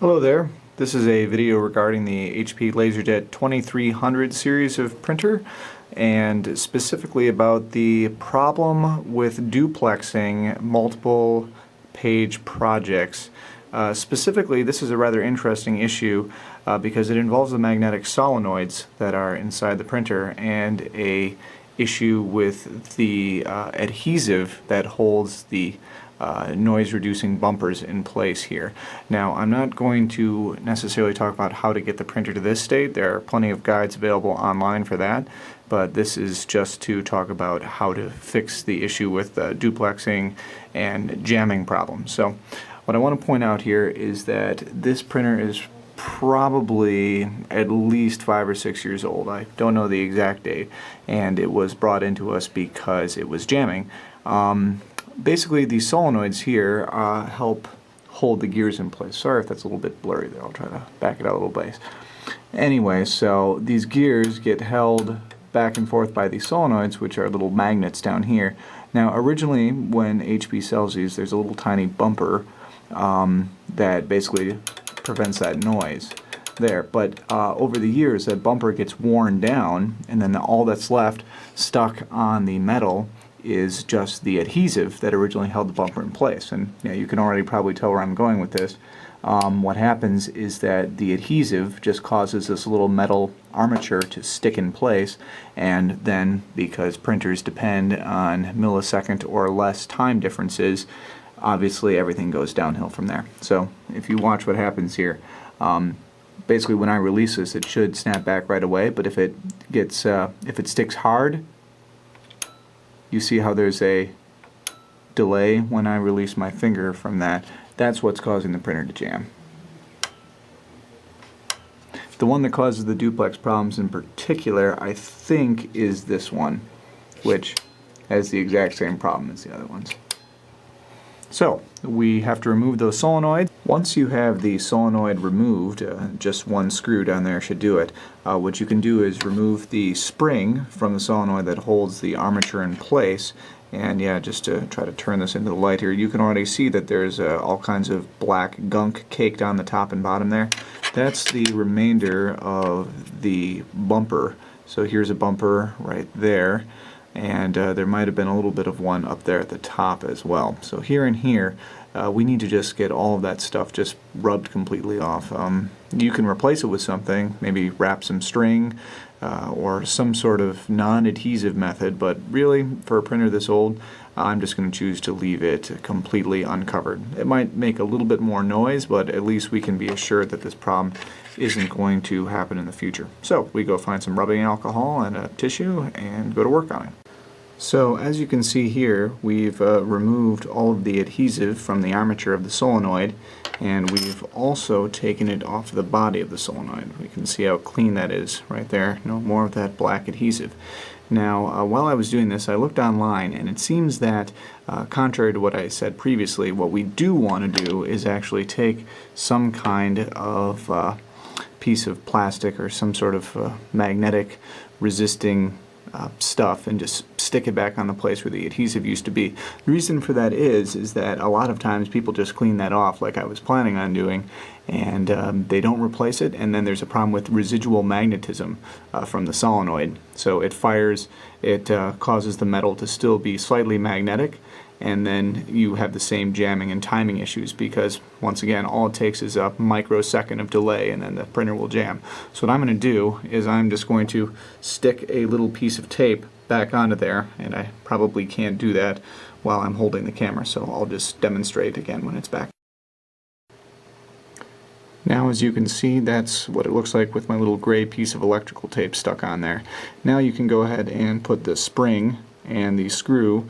Hello there. This is a video regarding the HP LaserJet 2300 series of printer, and specifically about the problem with duplexing multiple page projects. Specifically, this is a rather interesting issue because it involves the magnetic solenoids that are inside the printer and a issue with the adhesive that holds the noise-reducing bumpers in place here. Now, I'm not going to necessarily talk about how to get the printer to this state. There are plenty of guides available online for that, but this is just to talk about how to fix the issue with duplexing and jamming problems. So, what I want to point out here is that this printer is probably at least 5 or 6 years old. I don't know the exact date, and it was brought into us because it was jamming. Basically, these solenoids here help hold the gears in place. Sorry if that's a little bit blurry there. I'll try to back it out a little bit. Anyway, so these gears get held back and forth by these solenoids, which are little magnets down here. Now, originally, when HP sells these, there's a little tiny bumper that basically prevents that noise there. But over the years, that bumper gets worn down, and then all that's left stuck on the metal is just the adhesive that originally held the bumper in place. And you can already probably tell where I'm going with this. What happens is that the adhesive just causes this little metal armature to stick in place, and then because printers depend on millisecond or less time differences, obviously everything goes downhill from there. So if you watch what happens here, basically when I release this, it should snap back right away, but if it sticks hard, you see how there's a delay when I release my finger from that. That's what's causing the printer to jam. The one that causes the duplex problems in particular, I think, is this one, which has the exact same problem as the other ones. So, we have to remove those solenoids. Once you have the solenoid removed, just one screw down there should do it. What you can do is remove the spring from the solenoid that holds the armature in place. And yeah, just to try to turn this into the light here, you can already see that there's all kinds of black gunk caked on the top and bottom there. That's the remainder of the bumper. So here's a bumper right there. And there might have been a little bit of one up there at the top as well. So here and here, we need to just get all of that stuff just rubbed completely off. You can replace it with something, maybe wrap some string or some sort of non-adhesive method, but really, for a printer this old, I'm just going to choose to leave it completely uncovered. It might make a little bit more noise, but at least we can be assured that this problem isn't going to happen in the future. So we go find some rubbing alcohol and a tissue and go to work on it. So as you can see here, we've removed all of the adhesive from the armature of the solenoid, and we've also taken it off the body of the solenoid. We can see how clean that is right there. No more of that black adhesive. Now, while I was doing this, I looked online, and it seems that, contrary to what I said previously, what we do want to do is actually take some kind of piece of plastic or some sort of magnetic resisting stuff and just stick it back on the place where the adhesive used to be. The reason for that is that a lot of times people just clean that off like I was planning on doing, and they don't replace it, and then there's a problem with residual magnetism from the solenoid. So it fires, it causes the metal to still be slightly magnetic, and then you have the same jamming and timing issues because, once again, all it takes is a microsecond of delay and then the printer will jam. So what I'm going to do is I'm just going to stick a little piece of tape back onto there, and I probably can't do that while I'm holding the camera, so I'll just demonstrate again when it's back. Now, as you can see, that's what it looks like with my little gray piece of electrical tape stuck on there. Now you can go ahead and put the spring and the screw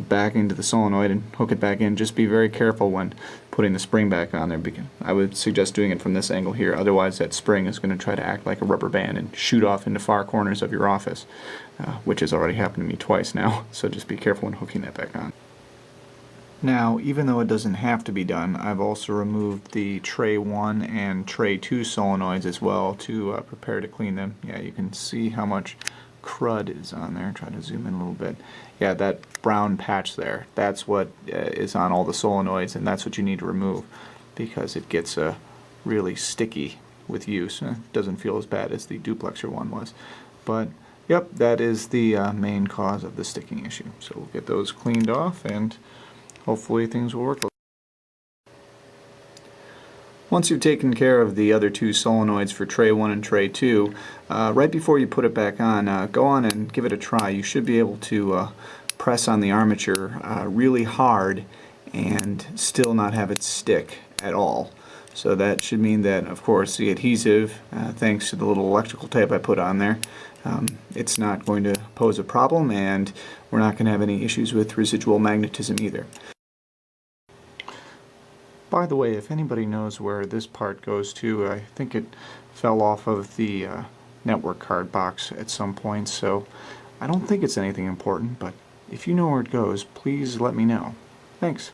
back into the solenoid and hook it back in. Just be very careful when putting the spring back on there, because I would suggest doing it from this angle here, otherwise that spring is going to try to act like a rubber band and shoot off into far corners of your office, which has already happened to me twice now, so just be careful when hooking that back on. Now, even though it doesn't have to be done, I've also removed the tray 1 and tray 2 solenoids as well to prepare to clean them. Yeah, you can see how much crud is on there. Try to zoom in a little bit. Yeah, that brown patch there, that's what is on all the solenoids, and that's what you need to remove because it gets really sticky with use. It doesn't feel as bad as the duplexer one was. But yep, that is the main cause of the sticking issue. So we'll get those cleaned off and hopefully things will work. Once you've taken care of the other two solenoids for tray 1 and tray 2, right before you put it back on, go on and give it a try. You should be able to press on the armature really hard and still not have it stick at all. So that should mean that, of course, the adhesive, thanks to the little electrical tape I put on there, it's not going to pose a problem, and we're not going to have any issues with residual magnetism either. By the way, if anybody knows where this part goes to, I think it fell off of the network card box at some point, so I don't think it's anything important, but if you know where it goes, please let me know. Thanks.